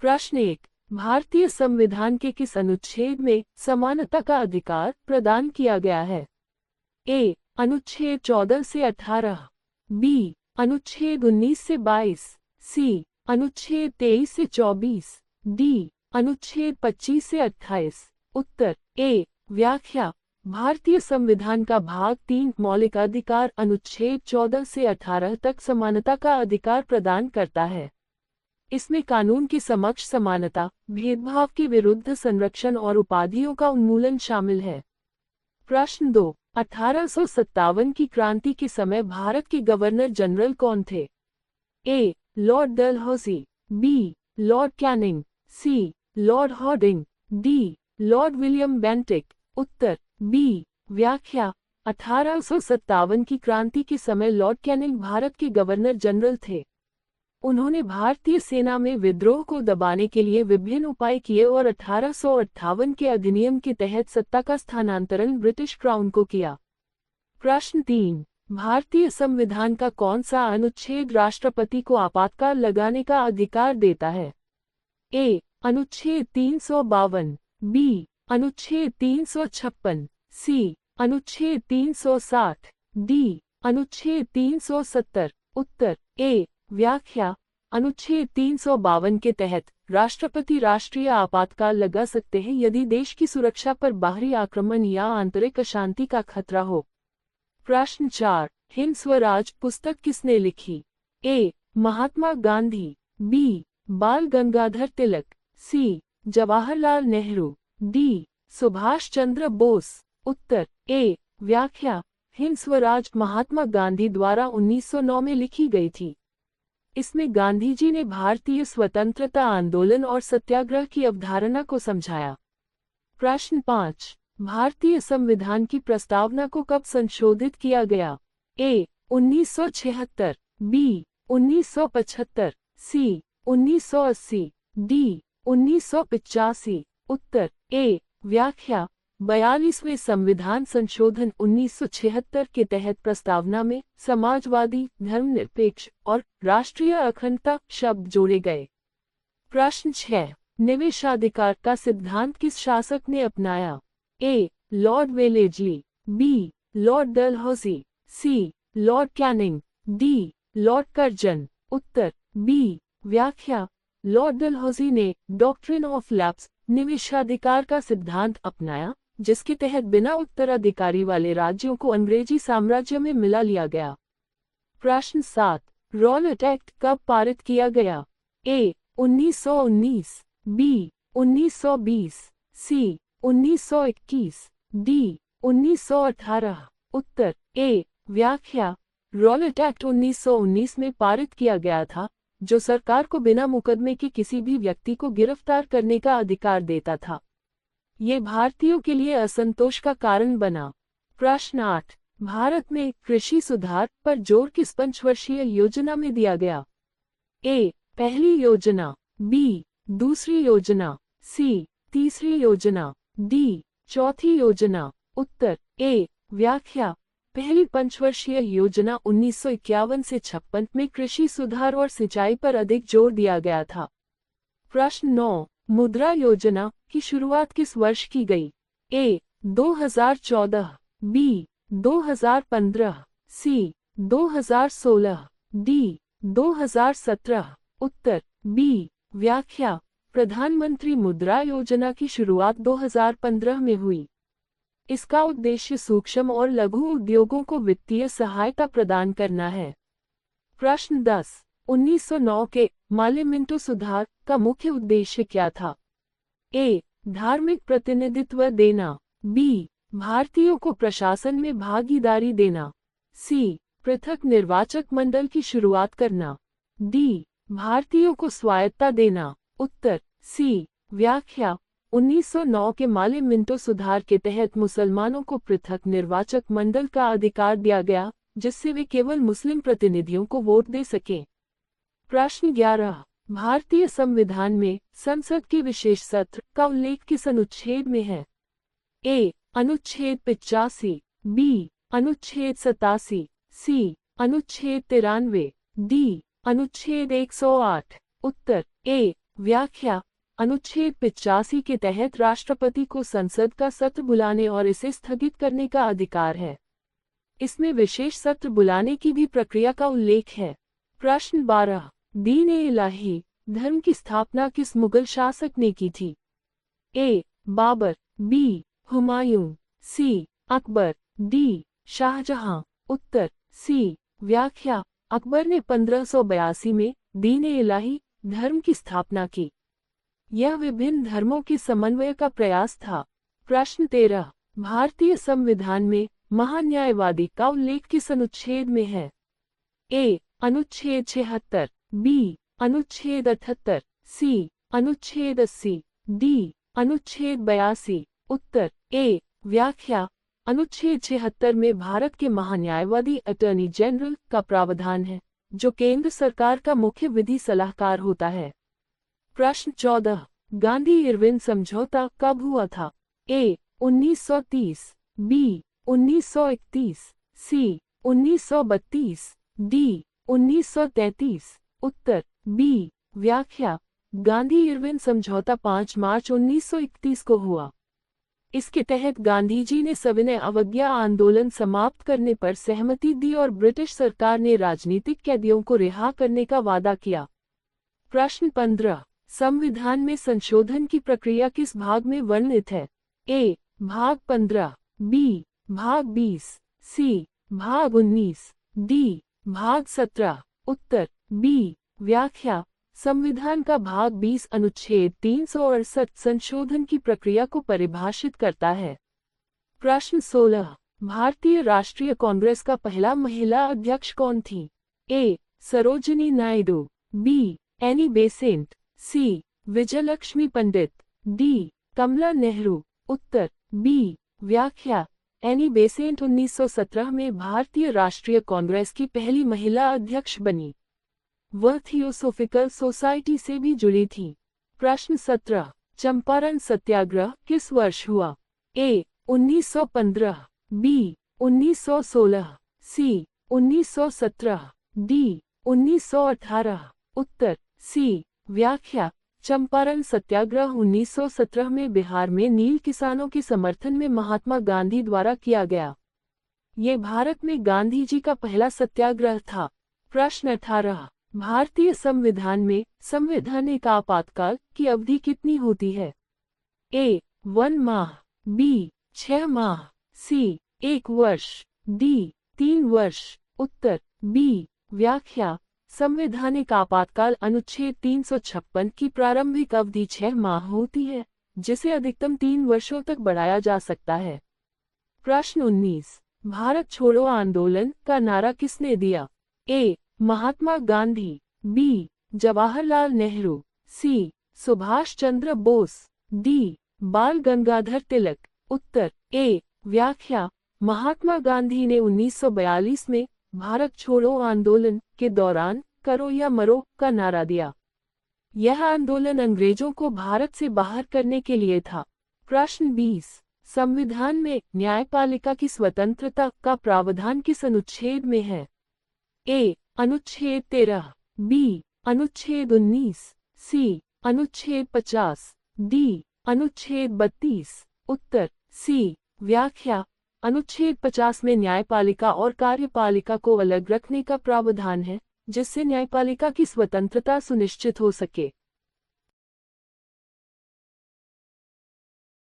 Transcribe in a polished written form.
प्रश्न 1। भारतीय संविधान के किस अनुच्छेद में समानता का अधिकार प्रदान किया गया है? ए। अनुच्छेद 14 से 18, बी। अनुच्छेद 19 से 22, सी। अनुच्छेद 23 से 24, डी। अनुच्छेद 25 से 28। उत्तर ए। व्याख्या। भारतीय संविधान का भाग 3 मौलिक अधिकार अनुच्छेद 14 से 18 तक समानता का अधिकार प्रदान करता है। इसमें कानून के समक्ष समानता, भेदभाव के विरुद्ध संरक्षण और उपाधियों का उन्मूलन शामिल है। प्रश्न 2। 1857 की क्रांति के समय भारत के गवर्नर जनरल कौन थे? A. Lord Dalhousie, B. Lord Canning, C. Lord Hardinge, D. Lord William Bentinck. उत्तर बी। व्याख्या। 1857 की क्रांति के समय लॉर्ड कैनिंग भारत के गवर्नर जनरल थे। उन्होंने भारतीय सेना में विद्रोह को दबाने के लिए विभिन्न उपाय किए और 1858 के अधिनियम के तहत सत्ता का स्थानांतरण ब्रिटिश क्राउन को किया। प्रश्न 3। भारतीय संविधान का कौन सा अनुच्छेद राष्ट्रपति को आपातकाल लगाने का अधिकार देता है? ए। अनुच्छेद 352, बी। अनुच्छेद 356, सी। अनुच्छेद 360, डी। अनुच्छेद 370। उत्तर ए। व्याख्या। अनुच्छेद 352 के तहत राष्ट्रपति राष्ट्रीय आपातकाल लगा सकते हैं यदि देश की सुरक्षा पर बाहरी आक्रमण या आंतरिक अशांति का खतरा हो। प्रश्न 4। हिंद स्वराज पुस्तक किसने लिखी? ए। महात्मा गांधी, बी। बाल गंगाधर तिलक, सी। जवाहरलाल नेहरू, डी। सुभाष चंद्र बोस। उत्तर ए। व्याख्या। हिंद स्वराज महात्मा गांधी द्वारा 1909 में लिखी गई थी। इसमें गांधी जी ने भारतीय स्वतंत्रता आंदोलन और सत्याग्रह की अवधारणा को समझाया। प्रश्न 5। भारतीय संविधान की प्रस्तावना को कब संशोधित किया गया? ए। 1976, बी। 1975, सी। 1980, डी। 1985। उत्तर ए। व्याख्या। 42वें संविधान संशोधन 1976 के तहत प्रस्तावना में समाजवादी, धर्मनिरपेक्ष और राष्ट्रीय अखंडता शब्द जोड़े गए। प्रश्न 6। निवेशाधिकार का सिद्धांत किस शासक ने अपनाया? A. Lord Wellesley, B. Lord Dalhousie, C. Lord Canning, D. Lord Curzon. उत्तर बी। व्याख्या। लॉर्ड डलहौसी ने डॉक्ट्रिन ऑफ लैप्स निवेशाधिकार का सिद्धांत अपनाया, जिसके तहत बिना उत्तराधिकारी वाले राज्यों को अंग्रेजी साम्राज्य में मिला लिया गया। प्रश्न 7। रॉलेट एक्ट कब पारित किया गया? ए। 1919, बी। 1920, सी। 1921, डी। 1918। उत्तर ए। व्याख्या। रॉलेट एक्ट 1919 में पारित किया गया था, जो सरकार को बिना मुकदमे के किसी भी व्यक्ति को गिरफ्तार करने का अधिकार देता था। ये भारतीयों के लिए असंतोष का कारण बना। प्रश्न 8। भारत में कृषि सुधार पर जोर किस पंचवर्षीय योजना में दिया गया? ए। पहली योजना, बी। दूसरी योजना, सी। तीसरी योजना, डी। चौथी योजना। उत्तर ए। व्याख्या। पहली पंचवर्षीय योजना 1951 से 56 में कृषि सुधार और सिंचाई पर अधिक जोर दिया गया था। प्रश्न 9। मुद्रा योजना की शुरुआत किस वर्ष की गई? ए। 2014, बी। 2015, सी। 2016, डी। 2017। उत्तर बी। व्याख्या। प्रधानमंत्री मुद्रा योजना की शुरुआत 2015 में हुई। इसका उद्देश्य सूक्ष्म और लघु उद्योगों को वित्तीय सहायता प्रदान करना है। प्रश्न 10। 1909 के मालेमिंटो सुधार का मुख्य उद्देश्य क्या था? ए। धार्मिक प्रतिनिधित्व देना, बी। भारतीयों को प्रशासन में भागीदारी देना, सी। पृथक निर्वाचक मंडल की शुरुआत करना, डी। भारतीयों को स्वायत्तता देना। उत्तर सी। व्याख्या। 1909 के मालेमिंटो सुधार के तहत मुसलमानों को पृथक निर्वाचक मंडल का अधिकार दिया गया, जिससे वे केवल मुस्लिम प्रतिनिधियों को वोट दे सकें। प्रश्न 11। भारतीय संविधान में संसद के विशेष सत्र का उल्लेख किस अनुच्छेद में है? ए। अनुच्छेद 85, बी। अनुच्छेद 87, सी। अनुच्छेद 93, डी। अनुच्छेद 108। उत्तर ए। व्याख्या। अनुच्छेद 85 के तहत राष्ट्रपति को संसद का सत्र बुलाने और इसे स्थगित करने का अधिकार है। इसमें विशेष सत्र बुलाने की भी प्रक्रिया का उल्लेख है। प्रश्न 12। दीन-ए-इलाही धर्म की स्थापना किस मुगल शासक ने की थी? ए. बाबर, बी. हुमायूं, सी. अकबर, डी. शाहजहां। उत्तर सी। व्याख्या। अकबर ने 1582 में दीन-ए-इलाही धर्म की स्थापना की। यह विभिन्न धर्मों के समन्वय का प्रयास था। प्रश्न 13। भारतीय संविधान में महान्यायवादी का उल्लेख किस अनुच्छेद में है? ए. अनुच्छेद 76, बी. अनुच्छेद 78, सी. अनुच्छेद 80, डी. अनुच्छेद 82। उत्तर ए। व्याख्या। अनुच्छेद 76 में भारत के महान्यायवादी अटॉर्नी जनरल का प्रावधान है, जो केंद्र सरकार का मुख्य विधि सलाहकार होता है। प्रश्न 14। गांधी-इरविन समझौता कब हुआ था? ए. 1930, बी. 1931, सी. 1932, डी. 1933। उत्तर बी। व्याख्या। गांधी-इरविन समझौता 5 मार्च 1931 को हुआ। इसके तहत गांधीजी ने सविनय अवज्ञा आंदोलन समाप्त करने पर सहमति दी और ब्रिटिश सरकार ने राजनीतिक कैदियों को रिहा करने का वादा किया। प्रश्न 15। संविधान में संशोधन की प्रक्रिया किस भाग में वर्णित है? ए. भाग 15, बी. भाग 20, सी. भाग 19, डी. भाग 17। उत्तर बी। व्याख्या। संविधान का भाग 20 अनुच्छेद 368 संशोधन की प्रक्रिया को परिभाषित करता है। प्रश्न 16। भारतीय राष्ट्रीय कांग्रेस का पहला महिला अध्यक्ष कौन थी? A. Sarojini Naidu, B. Annie Besant, C. Vijayalakshmi Pandit, D. Kamala Nehru. उत्तर बी। व्याख्या। एनी बेसेंट 1917 में भारतीय राष्ट्रीय कांग्रेस की पहली महिला अध्यक्ष बनी। वह थियोसोफिकल सोसाइटी से भी जुड़ी थी। प्रश्न 17। चंपारण सत्याग्रह किस वर्ष हुआ? ए. 1915, बी. 1916, सी. 1917, डी. 1918। उत्तर सी। व्याख्या। चंपारण सत्याग्रह 1917 में बिहार में नील किसानों के समर्थन में महात्मा गांधी द्वारा किया गया। ये भारत में गांधी जी का पहला सत्याग्रह था। प्रश्न 18। भारतीय संविधान में संवैधानिक आपातकाल की अवधि कितनी होती है? ए. 1 माह, बी. 6 माह, सी. 1 वर्ष, डी. 3 वर्ष। उत्तर बी। व्याख्या। संवैधानिक आपातकाल अनुच्छेद 356 की प्रारंभिक अवधि 6 माह होती है, जिसे अधिकतम 3 वर्षों तक बढ़ाया जा सकता है। प्रश्न 19। भारत छोड़ो आंदोलन का नारा किसने दिया? ए. महात्मा गांधी, बी. जवाहरलाल नेहरू, सी. सुभाष चंद्र बोस, डी. बाल गंगाधर तिलक। उत्तर ए। व्याख्या। महात्मा गांधी ने 1942 में भारत छोड़ो आंदोलन के दौरान करो या मरो का नारा दिया। यह आंदोलन अंग्रेजों को भारत से बाहर करने के लिए था। प्रश्न 20। संविधान में न्यायपालिका की स्वतंत्रता का प्रावधान किस अनुच्छेद में है? ए. अनुच्छेद 13, बी. अनुच्छेद 19, सी. अनुच्छेद 50, डी. अनुच्छेद 32। उत्तर सी। व्याख्या। अनुच्छेद 50 में न्यायपालिका और कार्यपालिका को अलग रखने का प्रावधान है, जिससे न्यायपालिका की स्वतंत्रता सुनिश्चित हो सके।